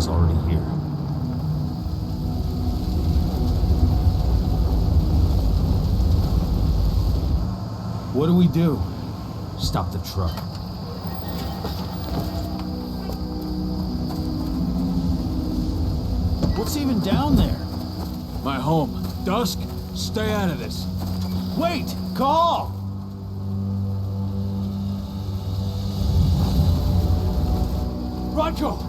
is already here. What do we do? Stop the truck. What's even down there? My home. Dusk, stay out of this. Wait! Call! Rodko!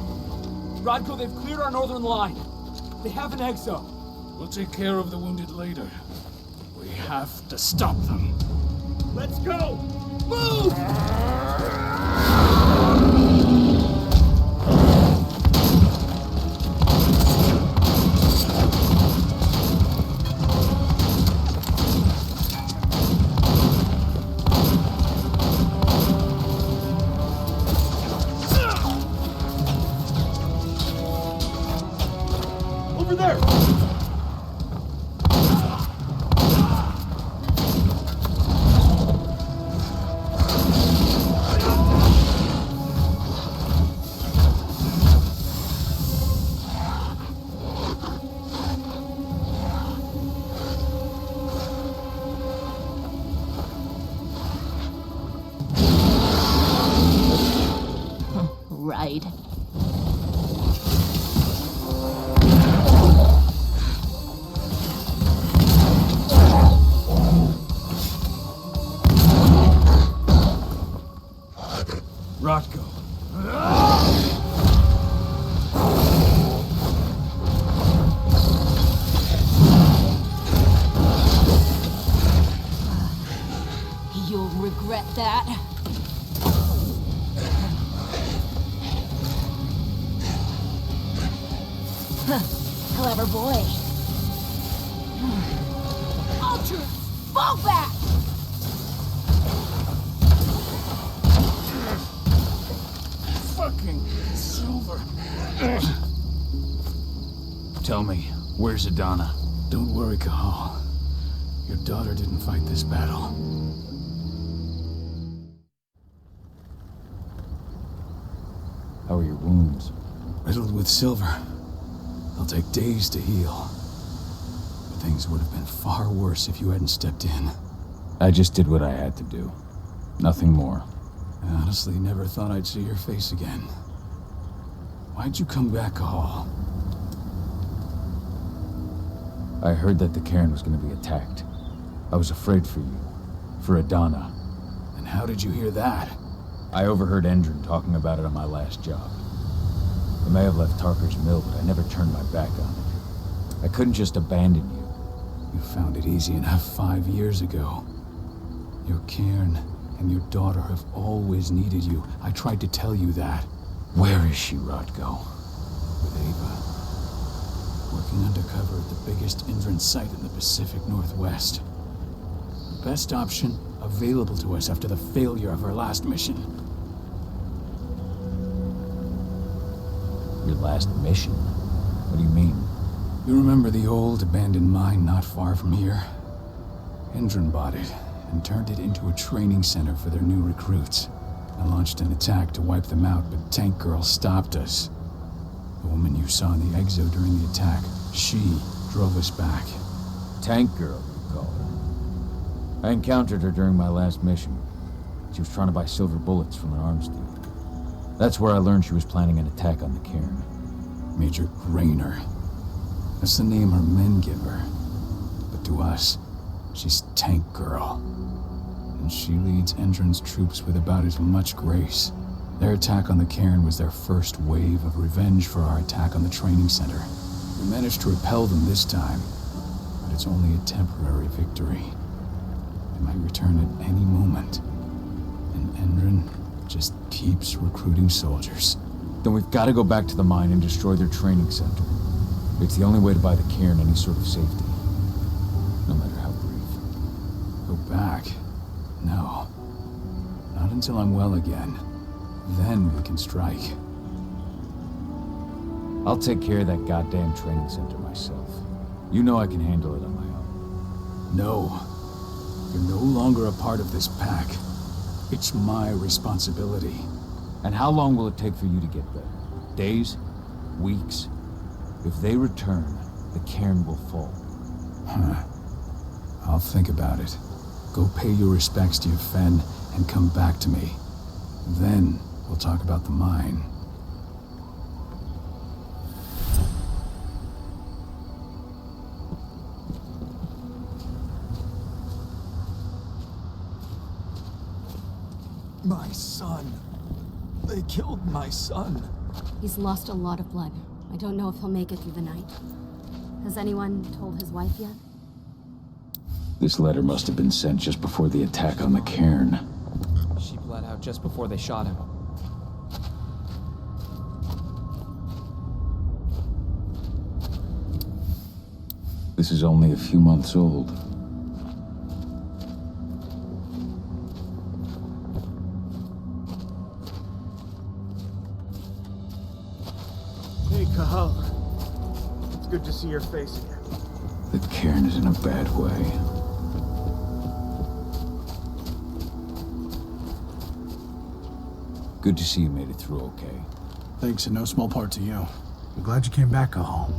Rodko, they've cleared our northern line. They have an exo. We'll take care of the wounded later. We have to stop them. Let's go! Move! Over there! Right. Rodko. You'll regret that. Clever boy. Ultra, fall back! Fucking Silver. Tell me, where's Adana? Don't worry, Cahal. Your daughter didn't fight this battle. How are your wounds? Riddled with silver. They'll take days to heal. But things would have been far worse if you hadn't stepped in. I just did what I had to do. Nothing more. I honestly never thought I'd see your face again. Why'd you come back, Cahal? I heard that the cairn was going to be attacked. I was afraid for you. For Adana. And how did you hear that? I overheard Endron talking about it on my last job. I may have left Tarker's mill, but I never turned my back on it. I couldn't just abandon you. You found it easy enough 5 years ago. Your cairn and your daughter have always needed you. I tried to tell you that. Where is she, Rodko? With Ava. Working undercover at the biggest Endron site in the Pacific Northwest. The best option available to us after the failure of our last mission. Your last mission? What do you mean? You remember the old abandoned mine not far from here? Endron bought it and turned it into a training center for their new recruits. I launched an attack to wipe them out, but Tank Girl stopped us. The woman you saw in the exo during the attack, she drove us back. Tank Girl, you call her. I encountered her during my last mission. She was trying to buy silver bullets from an arms dealer. That's where I learned she was planning an attack on the cairn. Major Grainer. That's the name her men give her. But to us, she's Tank Girl. And she leads Endron's troops with about as much grace. Their attack on the cairn was their first wave of revenge for our attack on the training center. We managed to repel them this time, but it's only a temporary victory. They might return at any moment. And Endron just keeps recruiting soldiers. Then we've got to go back to the mine and destroy their training center. It's the only way to buy the cairn any sort of safety. No matter how brief. Go back? No. Not until I'm well again. Then we can strike. I'll take care of that goddamn training center myself. You know I can handle it on my own. No. You're no longer a part of this pack. It's my responsibility. And how long will it take for you to get better? Days? Weeks. If they return, the cairn will fall. Huh. I'll think about it. Go pay your respects to your Fen and come back to me. Then we'll talk about the mine. My son. They killed my son. He's lost a lot of blood. I don't know if he'll make it through the night. Has anyone told his wife yet? This letter must have been sent just before the attack on the cairn. She bled out just before they shot him. This is only a few months old. Hey, Cahal. It's good to see your face again. The cairn is in a bad way. Good to see you made it through okay. Thanks in no small part to you. I'm glad you came back home.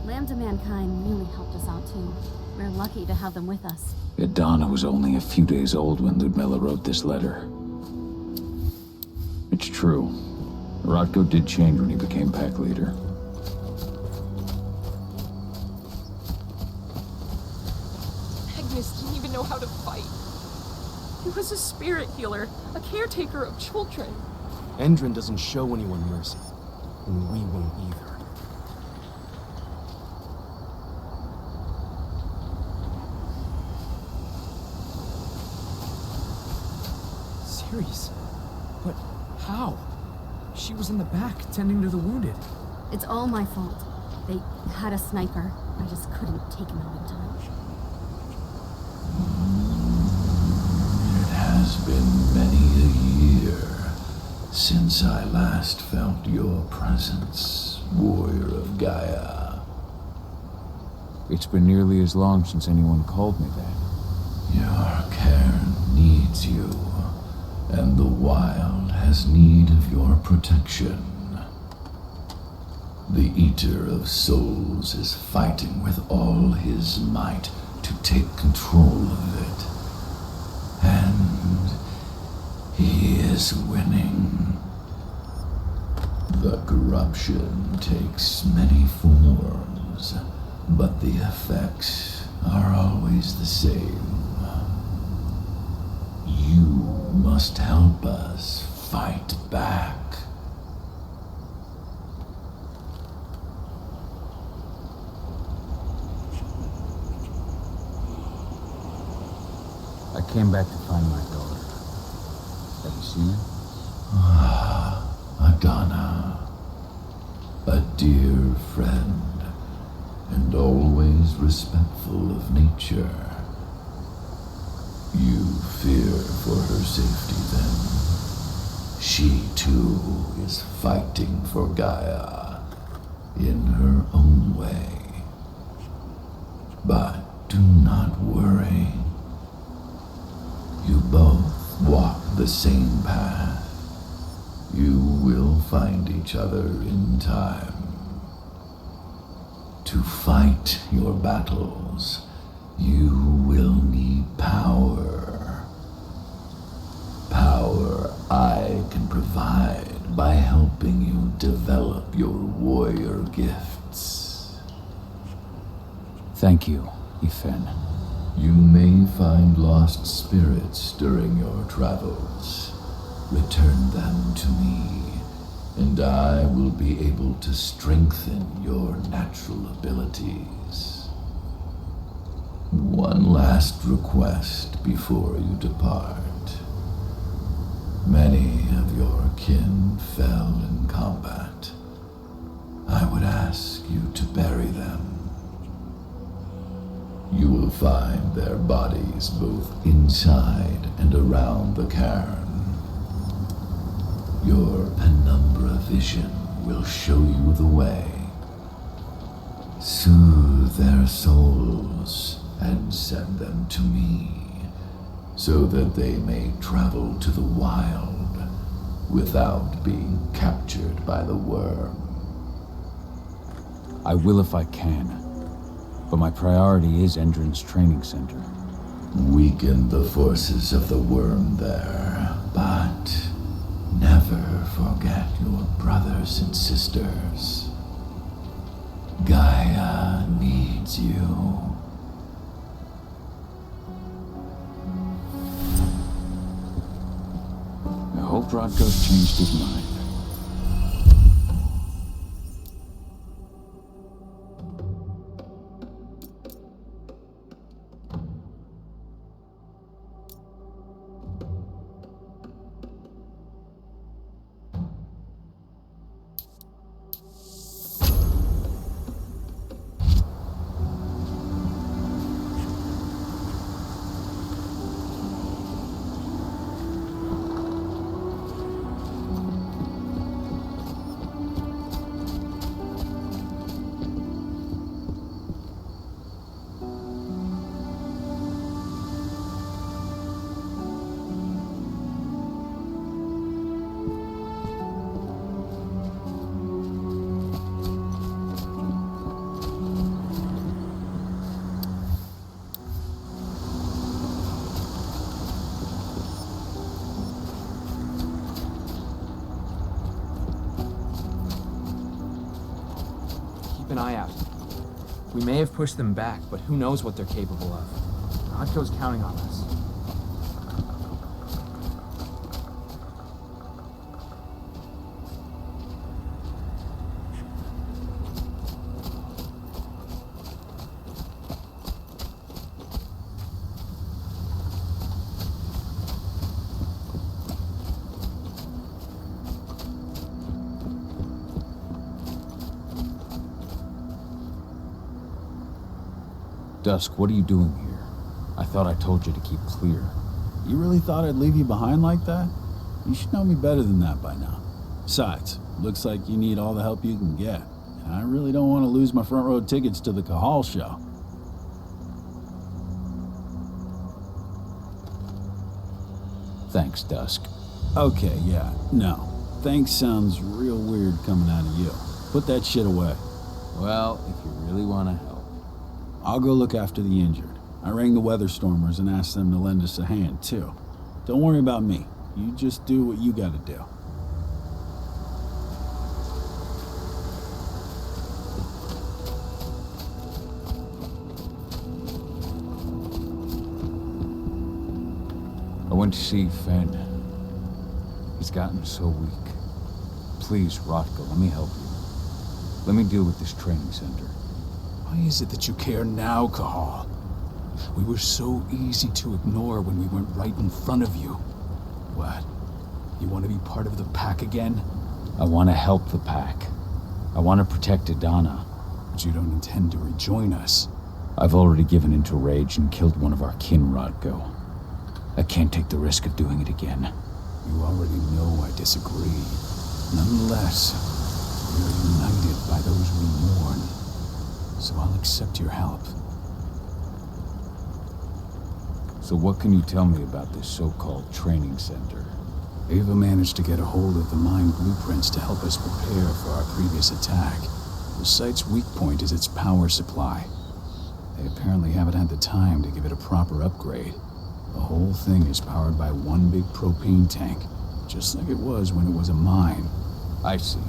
Lambda Mankind really helped us out too. We're lucky to have them with us. Adana was only a few days old when Ludmilla wrote this letter. It's true. Rotko did change when he became pack leader. Agnes didn't even know how to fight. He was a spirit healer, a caretaker of children. Endron doesn't show anyone mercy, and we won't either. Ceres? But how? She was in the back, tending to the wounded. It's all my fault. They had a sniper. I just couldn't take him out in time. It has been many a year since I last felt your presence, warrior of Gaia. It's been nearly as long since anyone called me that. Your cairn needs you, and the wild has need of your protection. The Eater of Souls is fighting with all his might to take control of it. And he is winning. The corruption takes many forms, but the effects are always the same. You must help us fight back. I came back to find my daughter. Have you seen her? Adana, a dear friend, and always respectful of nature. You fear for her safety then. She too is fighting for Gaia in her own way. But do not worry. You both walk the same path. You will find each other in time. To fight your battles, you will need power. Power I can provide by helping you develop your warrior gifts. Thank you, Ifen. You may find lost spirits during your travels. Return them to me, and I will be able to strengthen your natural abilities. One last request before you depart. Many of your kin fell in combat. I would ask you to bury them. You will find their bodies both inside and around the cairn. Your penumbra vision will show you the way. Soothe their souls and send them to me, so that they may travel to the wild without being captured by the worm. I will if I can. But my priority is Endron's training center. Weaken the forces of the worm there, but never forget your brothers and sisters. Gaia needs you. I hope Rodko's changed his mind. Keep an eye out. We may have pushed them back, but who knows what they're capable of. Rodko's counting on us. Dusk, what are you doing here? I thought I told you to keep clear. You really thought I'd leave you behind like that? You should know me better than that by now. Besides, looks like you need all the help you can get. And I really don't want to lose my front row tickets to the Cahal show. Thanks, Dusk. Okay, yeah, no. Thanks sounds real weird coming out of you. Put that shit away. Well, if you really want to help. I'll go look after the injured. I rang the weather stormers and asked them to lend us a hand, too. Don't worry about me. You just do what you gotta do. I went to see Fenn. He's gotten so weak. Please, Rodko, let me help you. Let me deal with this training center. Why is it that you care now, Cahal? We were so easy to ignore when we went right in front of you. What? You want to be part of the pack again? I want to help the pack. I want to protect Adana. But you don't intend to rejoin us. I've already given into rage and killed one of our kin, Rodko. I can't take the risk of doing it again. You already know I disagree. Nonetheless, we are united by those we mourn. So I'll accept your help. So what can you tell me about this so-called training center? Ava managed to get a hold of the mine blueprints to help us prepare for our previous attack. The site's weak point is its power supply. They apparently haven't had the time to give it a proper upgrade. The whole thing is powered by one big propane tank, just like it was when it was a mine. I see.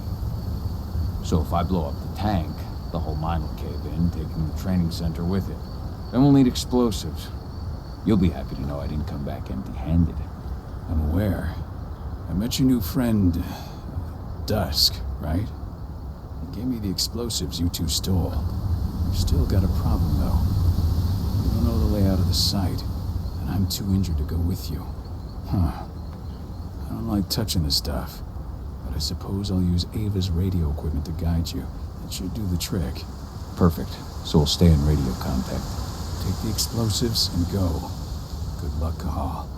So if I blow up the tank, the whole mine will cave in, taking the training center with it. Then we'll need explosives. You'll be happy to know I didn't come back empty-handed. I'm aware. I met your new friend, Dusk, right? He gave me the explosives you two stole. We've still got a problem, though. You don't know the layout of the site, and I'm too injured to go with you. Huh. I don't like touching this stuff, but I suppose I'll use Ava's radio equipment to guide you. That should do the trick. Perfect. So we'll stay in radio contact. Take the explosives and go. Good luck, Cahal.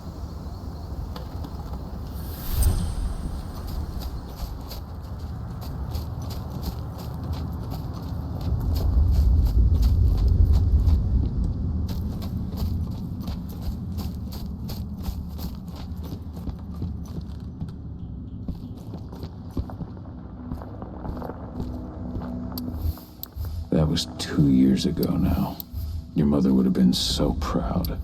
2 years ago now. Your mother would have been so proud.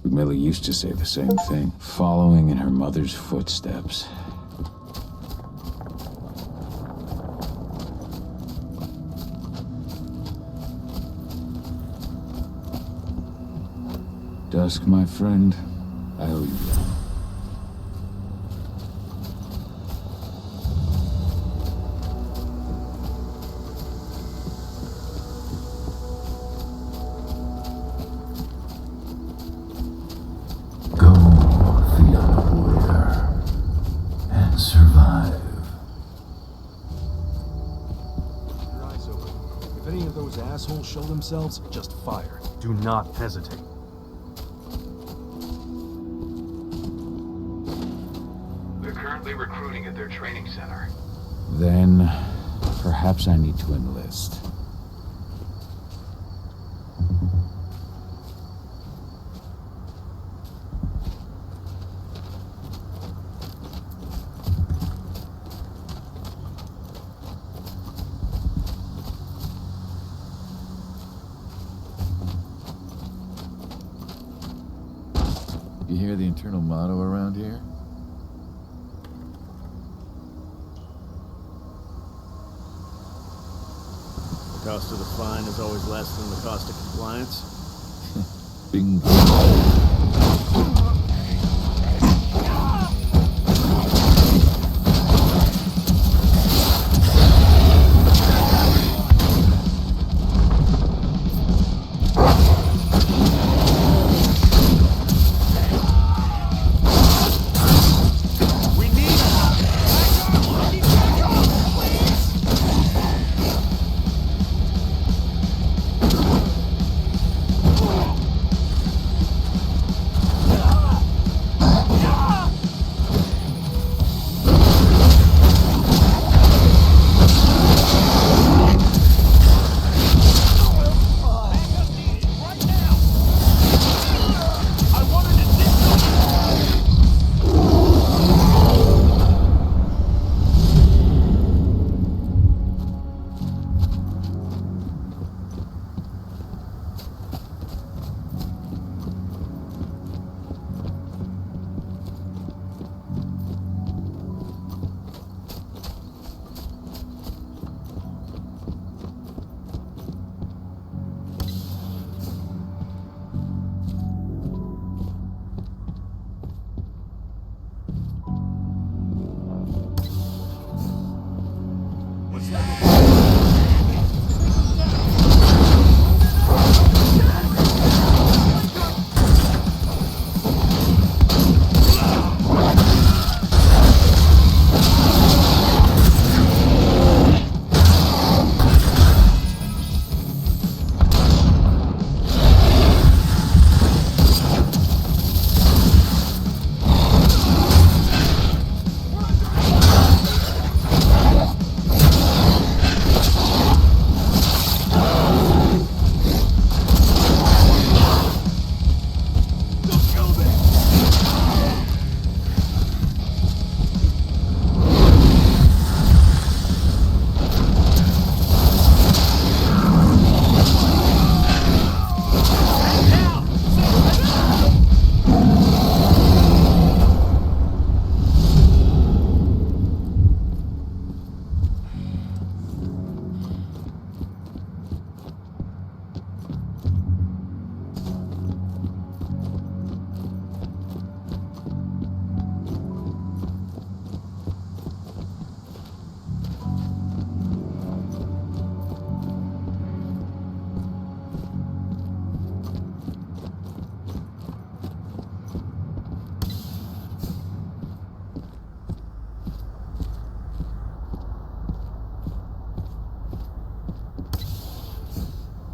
Millie used to say the same thing, following in her mother's footsteps. Dusk, my friend, I owe you one. Go the unaware and survive. Keep your eyes open. If any of those assholes show themselves, just fire. Do not hesitate. They're currently recruiting at their training center. Then, perhaps I need to enlist. You hear the internal motto around here? The cost of the fine is always less than the cost of compliance. Bingo.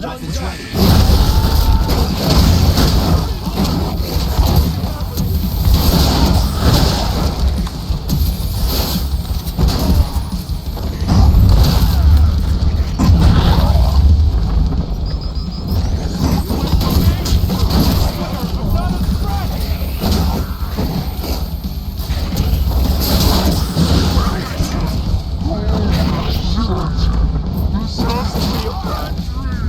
Weapons ready. This has to be a bad dream.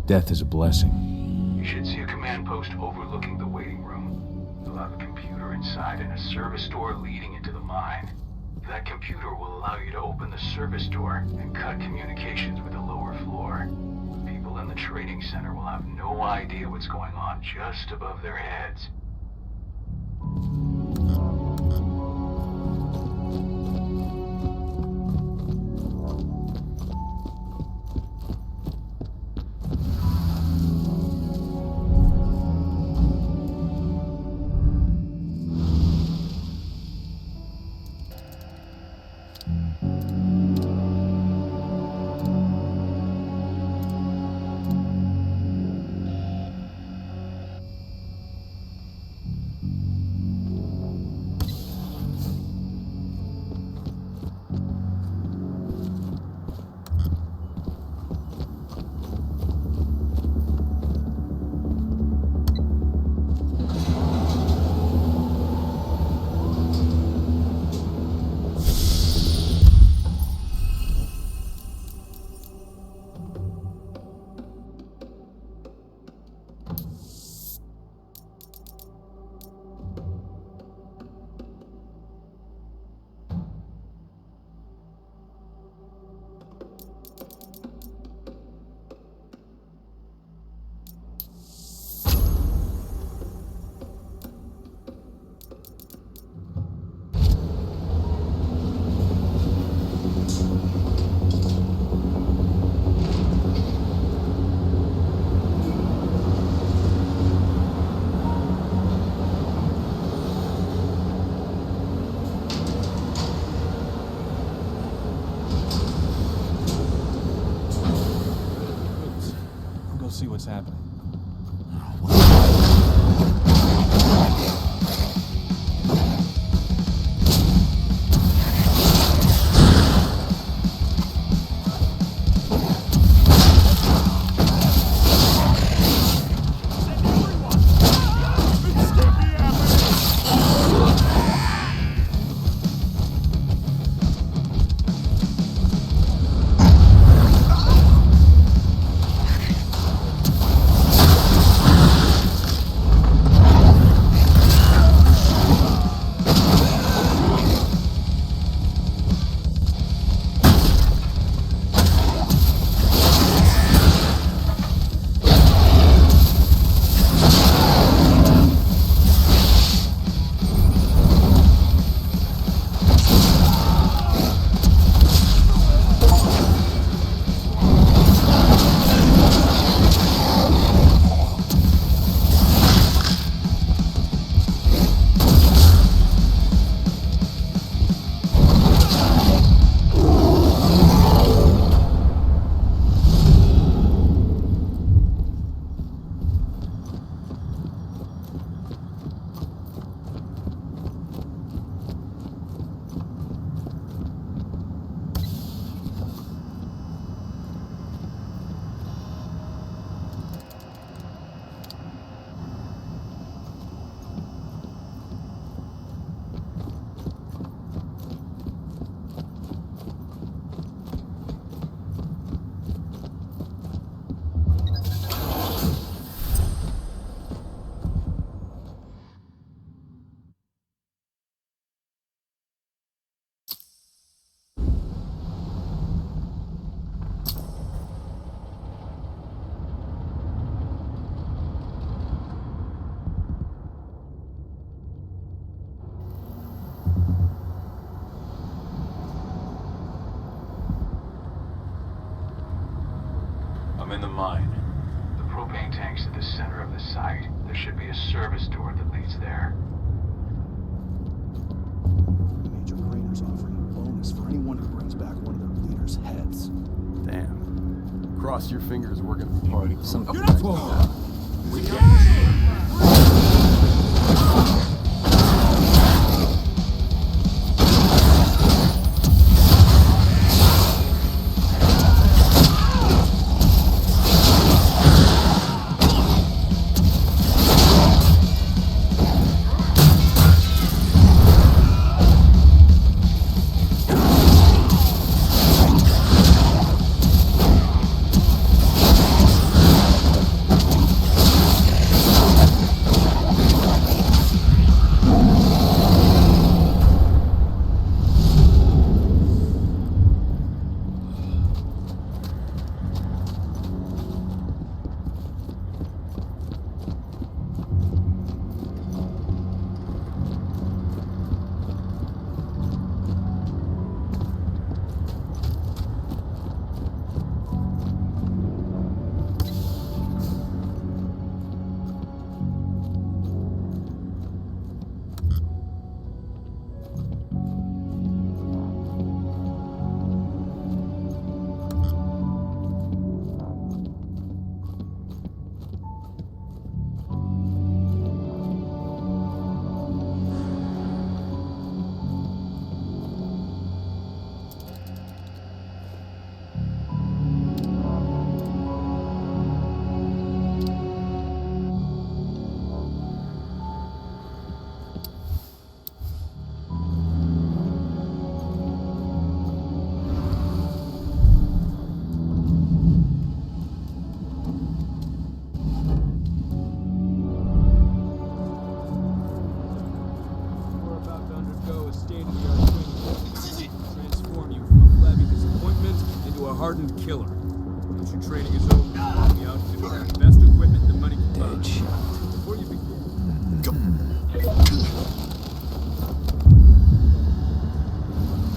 Death is a blessing. You should see a command post overlooking the waiting room. You'll have a computer inside and a service door leading into the mine. That computer will allow you to open the service door and cut communications with the lower floor. People in the trading center will have no idea what's going on just above their heads. See what's happening. I'm in the mine. The propane tank's at the center of the site. There should be a service door that leads there. Major Grainer's offering a bonus for anyone who brings back one of their leaders' heads. Damn. Cross your fingers, we're gonna be party. killer. Once your training is over, the outfit will have the best equipment the money can buy. Dead shot. Before you begin,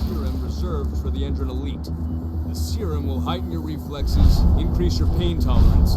serum reserved for the Endron elite. The serum will heighten your reflexes, increase your pain tolerance.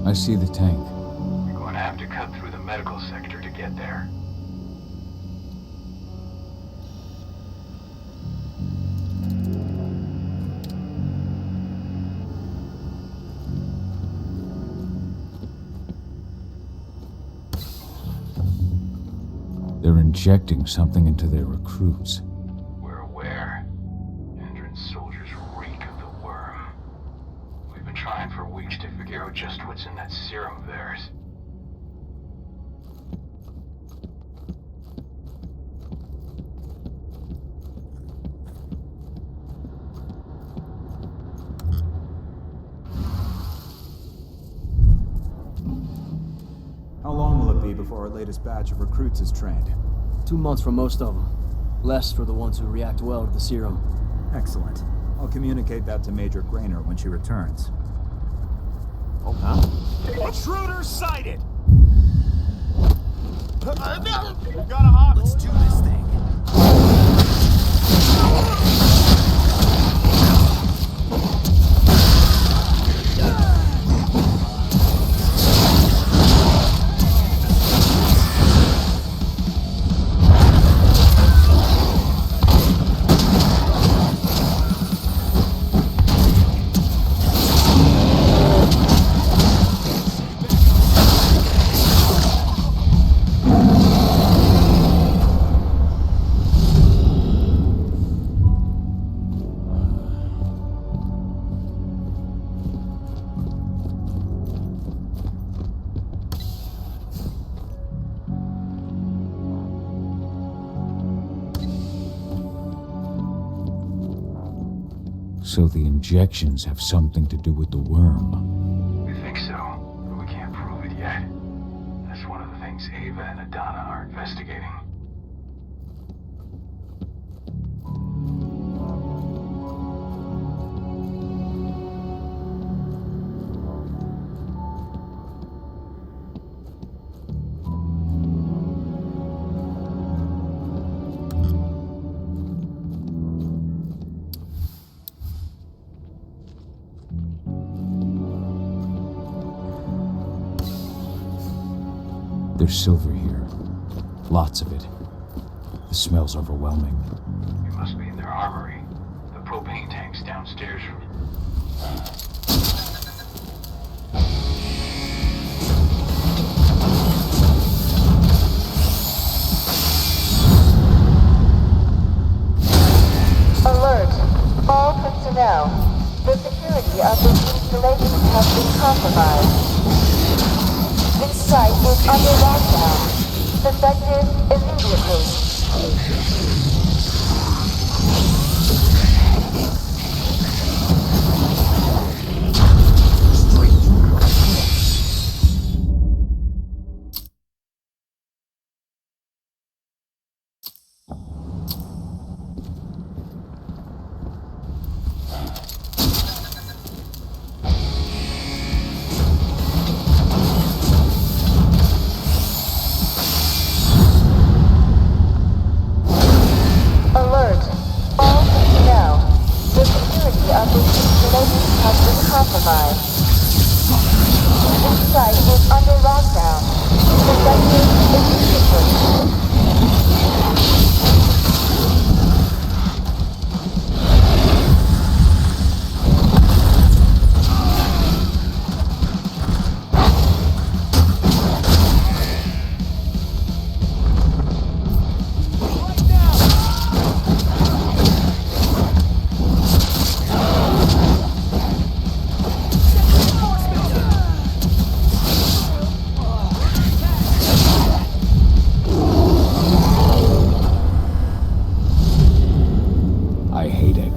I see the tank. You're going to have to cut through the medical sector to get there. They're injecting something into their recruits. We're aware. Endron's soldiers reek of the worm. We've been trying for weeks to figure out just what's in that serum of theirs. How long will it be before our latest batch of recruits is trained? 2 months for most of them. Less for the ones who react well to the serum. Excellent. I'll communicate that to Major Grainer when she returns. Oh, huh? Intruder sighted! Got a hot. Let's do this thing. So the injections have something to do with the worm. We think so, but we can't prove it yet. That's one of the things Ava and Adana are investigating. There's silver here. Lots of it. The smell's overwhelming. You must be in their armory. The propane tank's downstairs from... Alert! All personnel. The security of this installation has been compromised. This site is under lockdown. Defective immediately. Defective immediately.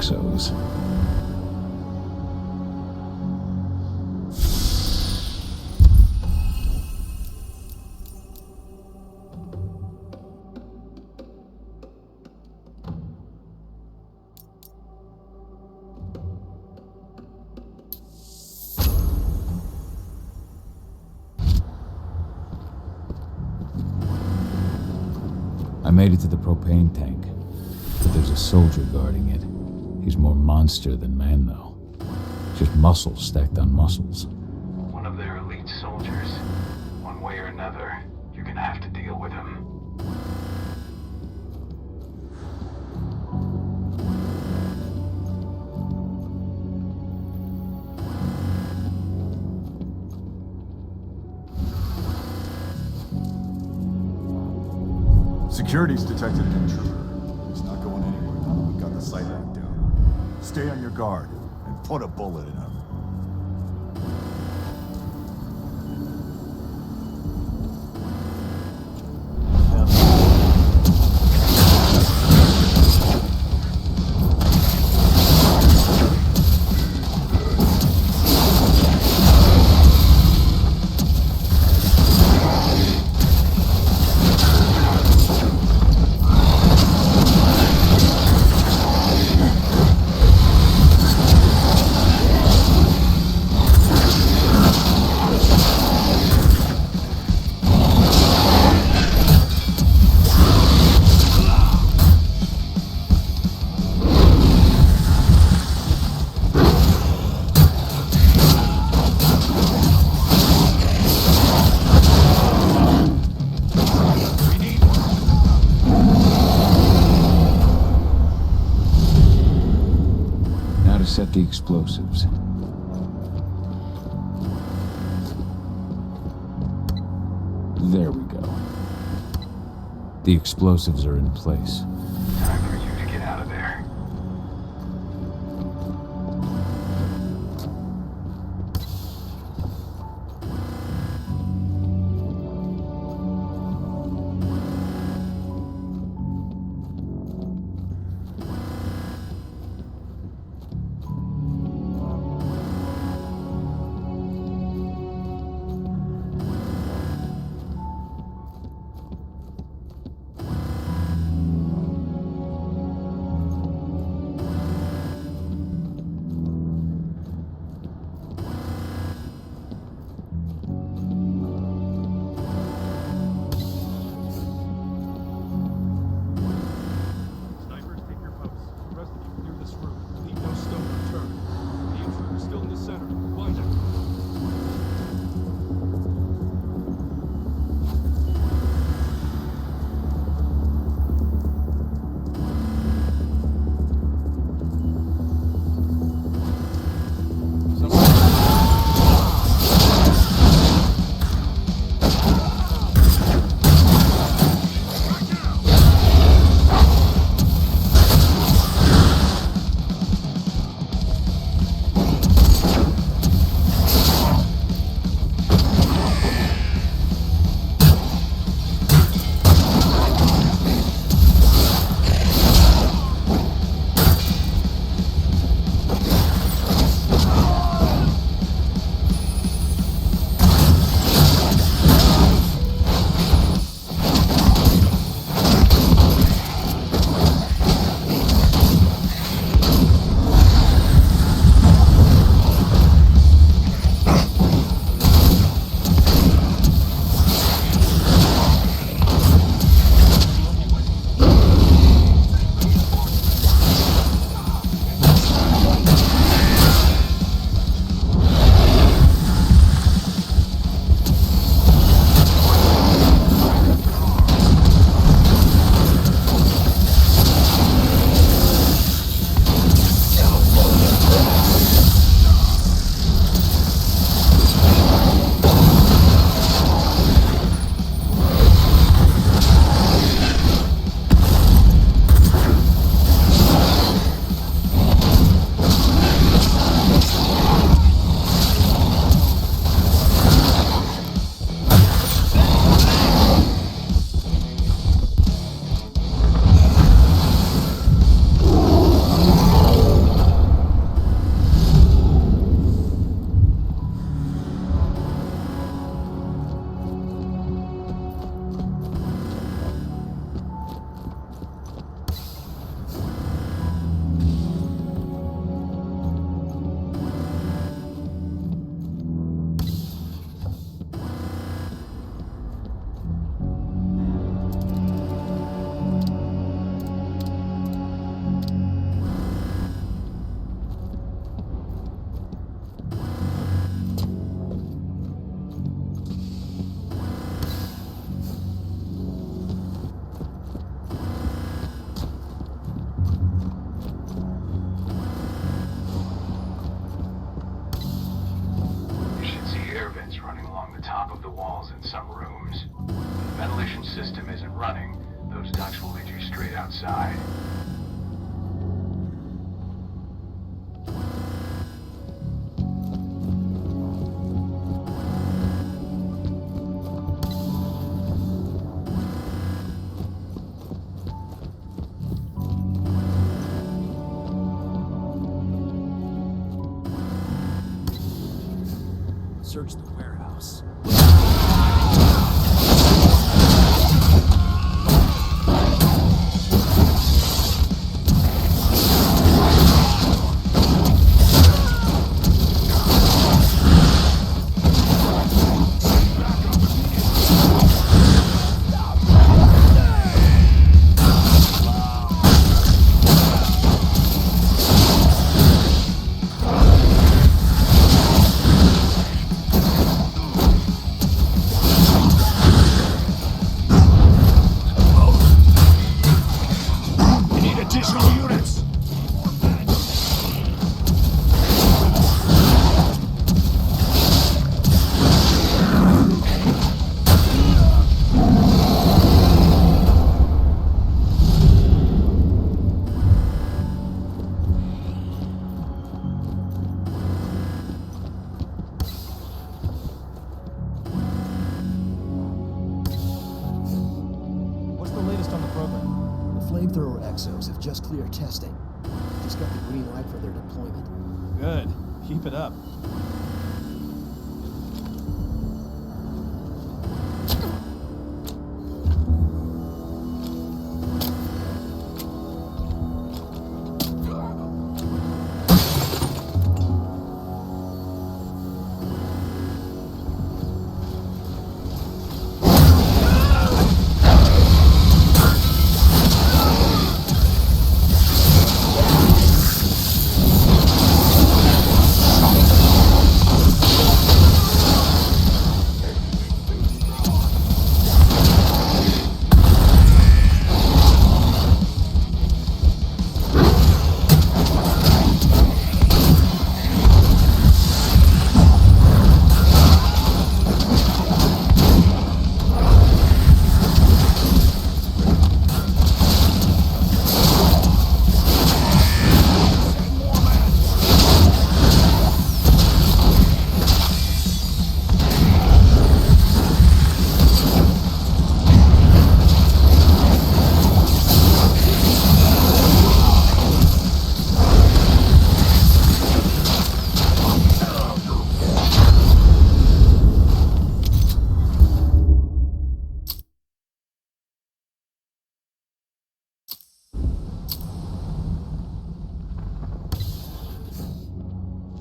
exos. I made it to the propane tank, but there's a soldier guarding it. He's more monster than man, though. Just muscles stacked on muscles. One of their elite soldiers. One way or another, you're gonna have to deal with him. Security's detected an intruder. He's not going anywhere now that we've got the site locked down. Stay on your guard and put a bullet in him. Set the explosives. There we go. The explosives are in place. Time for you to get out of there. search the warehouse. Flamethrower exos have just cleared testing. Just got the green light for their deployment. Good. Keep it up.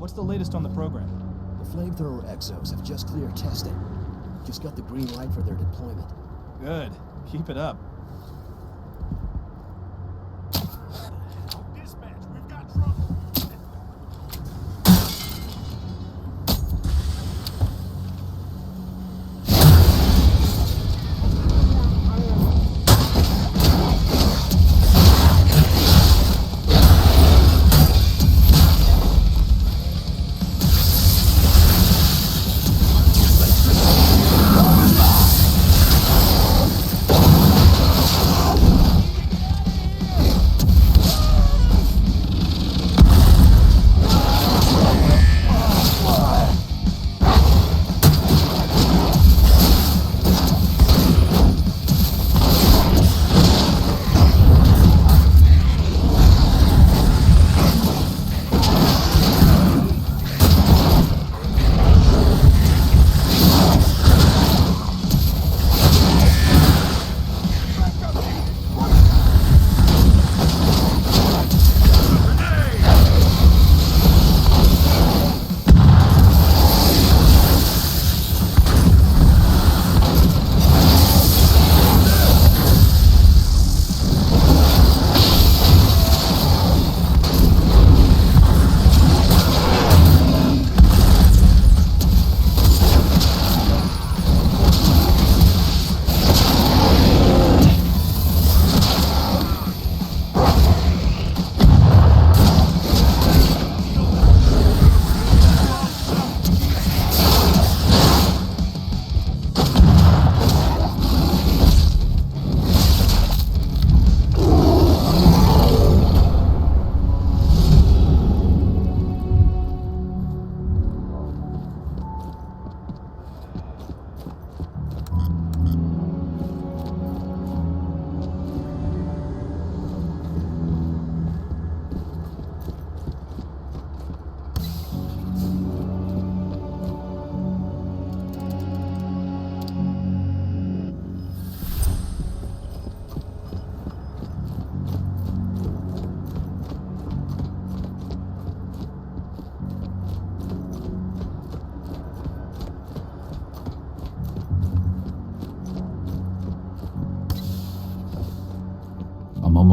What's the latest on the program? The flamethrower exos have just cleared testing. Just got the green light for their deployment. Good. Keep it up. Dispatch, we've got trouble.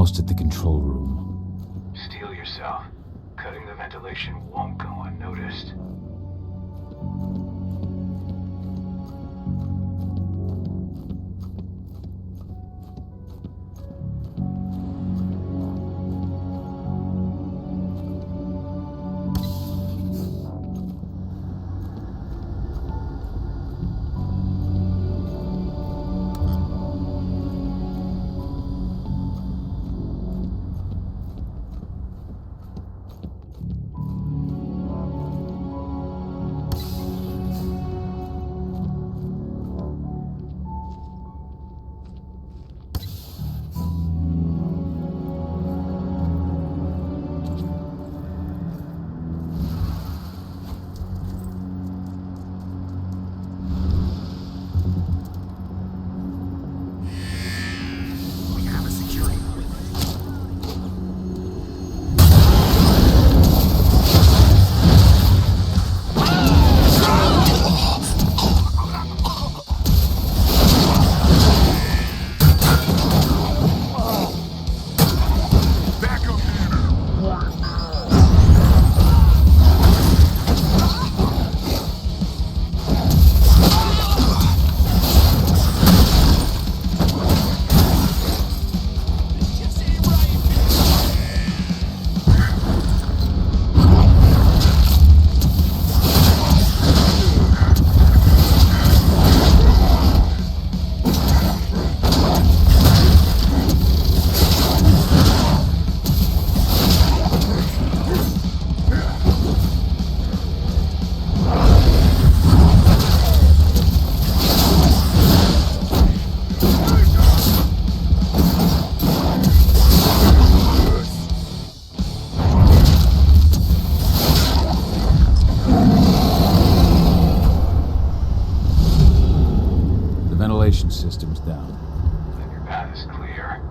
almost at the control room. Steel yourself. Cutting the ventilation won't go unnoticed. System's down. Then your path is clear.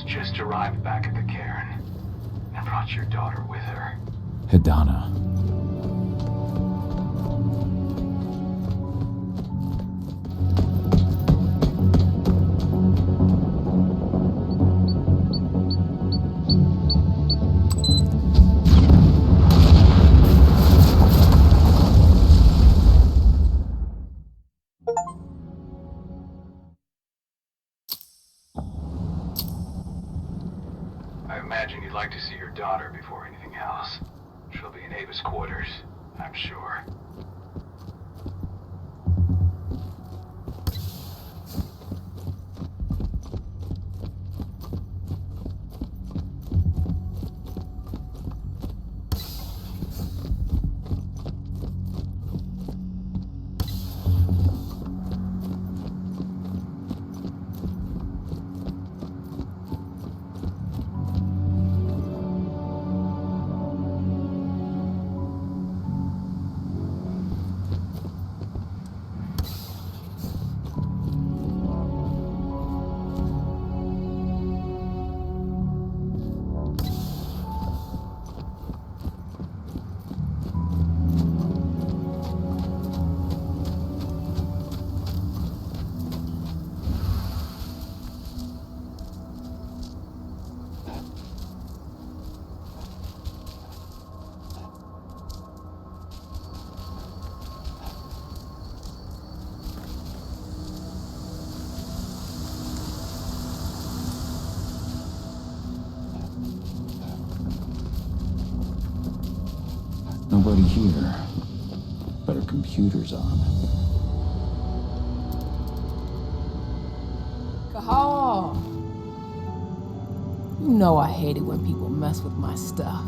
Just arrived back at the cairn and brought your daughter with her. Hidana. I imagine you'd like to see your daughter before anything else. She'll be in Ava's quarters, I'm sure. nobody here. But her computer's on. Cahal! You know I hate it when people mess with my stuff.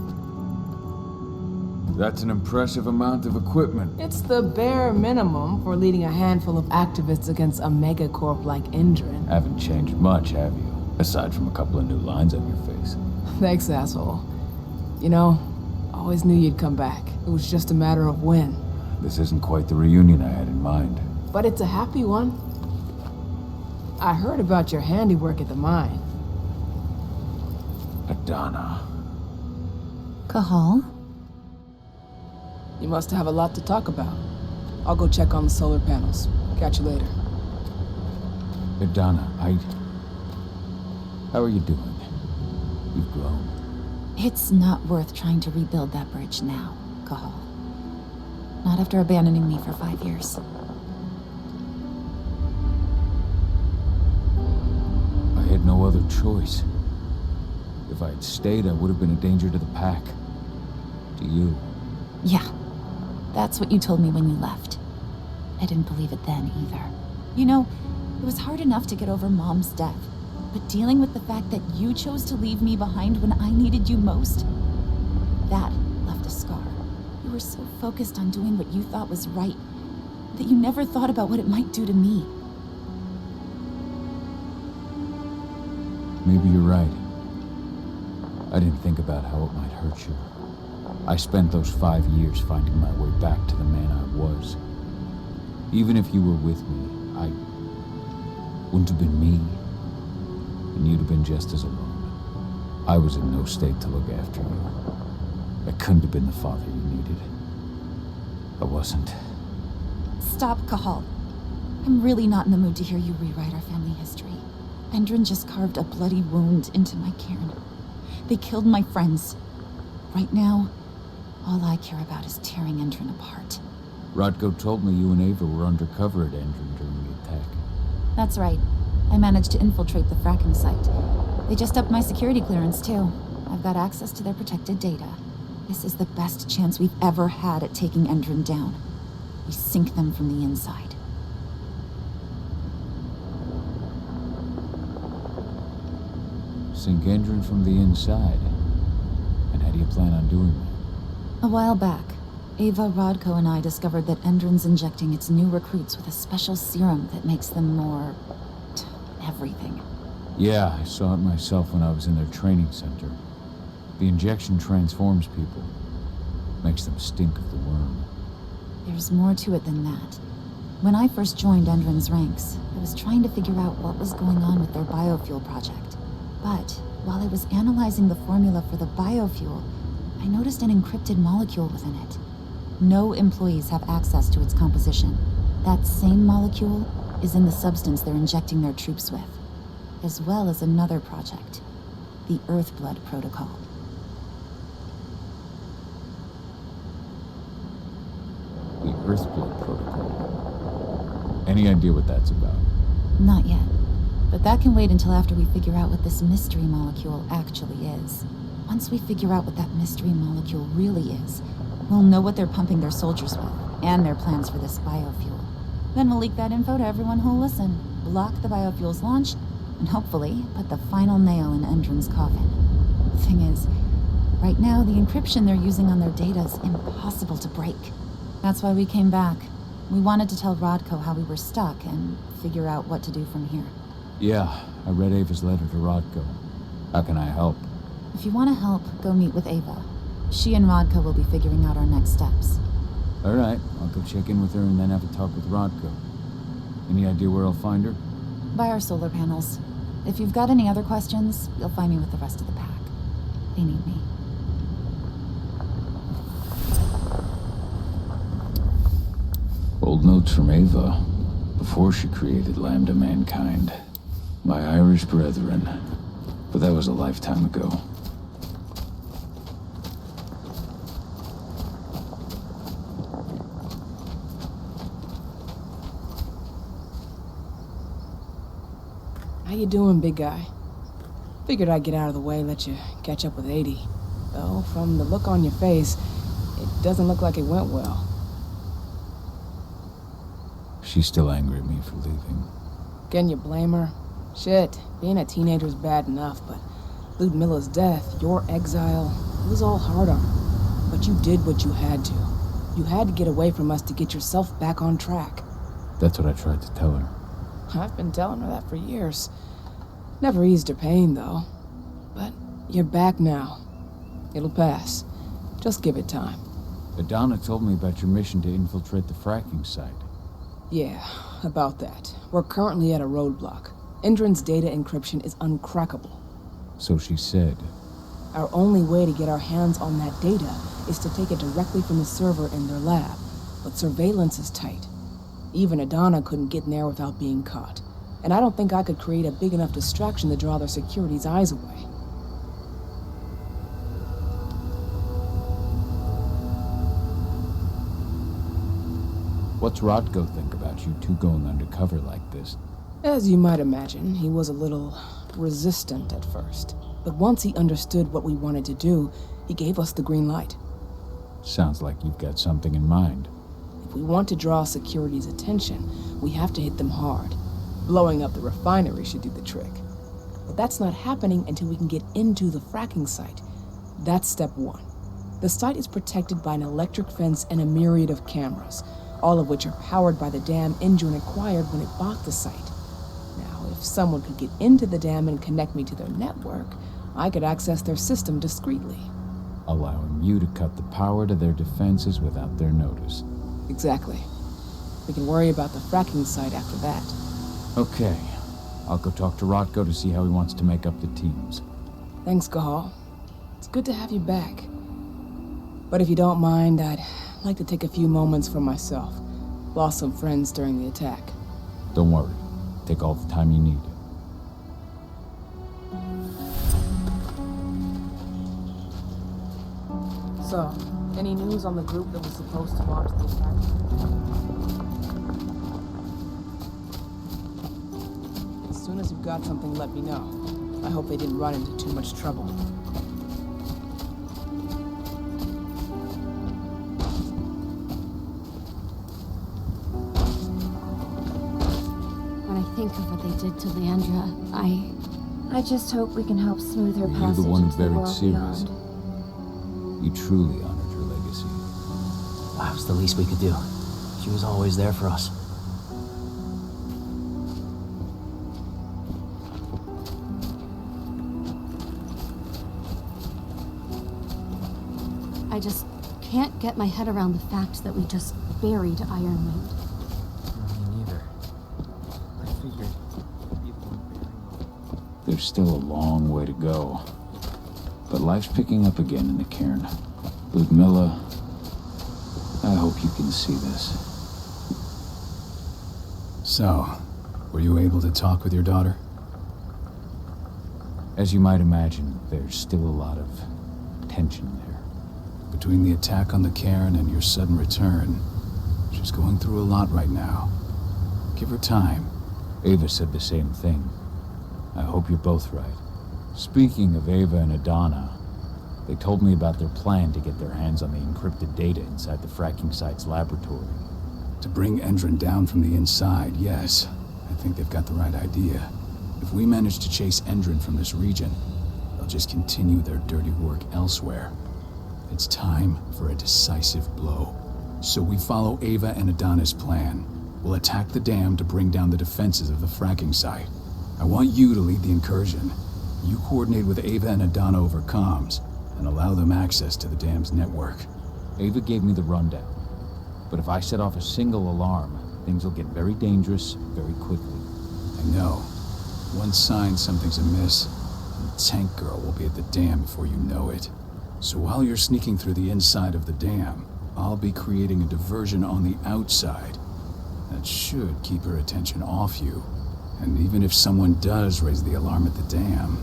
That's an impressive amount of equipment. It's the bare minimum for leading a handful of activists against a megacorp like Endron. Haven't changed much, have you? Aside from a couple of new lines on your face. Thanks, asshole. You know, I always knew you'd come back. It was just a matter of when. This isn't quite the reunion I had in mind. But it's a happy one. I heard about your handiwork at the mine. Adana. Cahal? You must have a lot to talk about. I'll go check on the solar panels. Catch you later. Adana, how are you doing? You've grown. It's not worth trying to rebuild that bridge now, Cahal. Not after abandoning me for 5 years. I had no other choice. If I had stayed, I would have been a danger to the pack. To you. Yeah. That's what you told me when you left. I didn't believe it then, either. You know, it was hard enough to get over Mom's death. But dealing with the fact that you chose to leave me behind when I needed you most, that left a scar. You were so focused on doing what you thought was right, that you never thought about what it might do to me. Maybe you're right. I didn't think about how it might hurt you. I spent those 5 years finding my way back to the man I was. Even if you were with me, I wouldn't have been me. And you'd have been just as alone. I was in no state to look after you. I couldn't have been the father you needed. I wasn't. Stop, Cahal. I'm really not in the mood to hear you rewrite our family history. Endron just carved a bloody wound into my cairn. They killed my friends. Right now, all I care about is tearing Endron apart. Rodko told me you and Ava were undercover at Endron during the attack. That's right. I managed to infiltrate the fracking site. They just upped my security clearance, too. I've got access to their protected data. This is the best chance we've ever had at taking Endron down. We sink them from the inside. Sink Endron from the inside? And how do you plan on doing that? A while back, Ava, Rodko, and I discovered that Endron's injecting its new recruits with a special serum that makes them more... everything. Yeah, I saw it myself when I was in their training center. The injection transforms people. Makes them stink of the worm. There's more to it than that. When I first joined Endron's ranks, I was trying to figure out what was going on with their biofuel project. But while I was analyzing the formula for the biofuel, I noticed an encrypted molecule within it. No employees have access to its composition. That same molecule is in the substance they're injecting their troops with, as well as another project, the Earthblood Protocol. The Earthblood Protocol. Any idea what that's about? Not yet. But that can wait until after we figure out what this mystery molecule actually is. Once we figure out what that mystery molecule really is, we'll know what they're pumping their soldiers with, and their plans for this biofuel. Then we'll leak that info to everyone who'll listen, block the biofuel's launch, and hopefully put the final nail in Endron's coffin. Thing is, right now the encryption they're using on their data is impossible to break. That's why we came back. We wanted to tell Rodko how we were stuck and figure out what to do from here. Yeah, I read Ava's letter to Rodko. How can I help? If you want to help, go meet with Ava. She and Rodko will be figuring out our next steps. All right, I'll go check in with her and then have a talk with Rodko. Any idea where I'll find her? By our solar panels. If you've got any other questions, you'll find me with the rest of the pack. They need me. Old notes from Ava, before she created Lambda Mankind. My Irish brethren. But that was a lifetime ago. How you doing, big guy? Figured I'd get out of the way, let you catch up with 80. Though, from the look on your face, It doesn't look like it went well. She's still angry at me for leaving. Can you blame her? Shit, being a teenager's bad enough, but Ludmilla's death, your exile, it was all hard on her. But you did what you had to. You had to get away from us to get yourself back on track. That's what I tried to tell her. I've been telling her that for years. Never eased her pain, though. But you're back now. It'll pass. Just give it time. Adana told me about your mission to infiltrate the fracking site. Yeah, about that. We're currently at a roadblock. Endron's data encryption is uncrackable. So she said. Our only way to get our hands on that data is to take it directly from the server in their lab. But surveillance is tight. Even Adana couldn't get in there without being caught. And I don't think I could create a big enough distraction to draw their security's eyes away. What's Rodko think about you two going undercover like this? As you might imagine, he was a little resistant at first. But once he understood what we wanted to do, he gave us the green light. Sounds like you've got something in mind. If we want to draw security's attention, we have to hit them hard. Blowing up the refinery should do the trick. But that's not happening until we can get into the fracking site. That's step one. The site is protected by an electric fence and a myriad of cameras, all of which are powered by the dam Endron acquired when it bought the site. Now, if someone could get into the dam and connect me to their network, I could access their system discreetly. Allowing you to cut the power to their defenses without their notice. Exactly. We can worry about the fracking site after that. Okay. I'll go talk to Rodko to see how he wants to make up the teams. Thanks, Gahal. It's good to have you back. But if you don't mind, I'd like to take a few moments for myself. Lost some friends during the attack. Don't worry. Take all the time you need. So, any news on the group that was supposed to launch the attack? As soon as you've got something, let me know. I hope they didn't run into too much trouble. When I think of what they did to Leandra, I just hope we can help smooth her You're passage the one into who the buried world Sirius. beyond. You truly honored her legacy. That was the least we could do. She was always there for us. I just can't get my head around the fact that we just buried Ironwing. Me neither. I figured you'd be the one burying her. There's still a long way to go. But life's picking up again in the cairn. Ludmilla, I hope you can see this. So, were you able to talk with your daughter? As you might imagine, there's still a lot of tension there. Between the attack on the cairn and your sudden return, she's going through a lot right now. Give her time. Ava said the same thing. I hope you're both right. Speaking of Ava and Adana, they told me about their plan to get their hands on the encrypted data inside the fracking site's laboratory. To bring Endron down from the inside, yes. I think they've got the right idea. If we manage to chase Endron from this region, they'll just continue their dirty work elsewhere. It's time for a decisive blow. So we follow Ava and Adana's plan. We'll attack the dam to bring down the defenses of the fracking site. I want you to lead the incursion. You coordinate with Ava and Adana over comms, and allow them access to the dam's network. Ava gave me the rundown. But if I set off a single alarm, things will get very dangerous very quickly. I know. One sign something's amiss, and the tank girl will be at the dam before you know it. So while you're sneaking through the inside of the dam, I'll be creating a diversion on the outside. That should keep her attention off you. And even if someone does raise the alarm at the dam,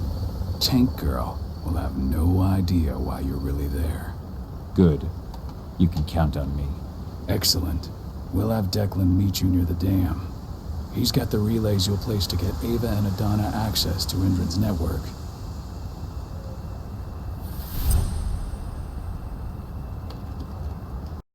Tank Girl will have no idea why you're really there. Good. You can count on me. Excellent. We'll have Declan meet you near the dam. He's got the relays you'll place to get Ava and Adana access to Endron's network.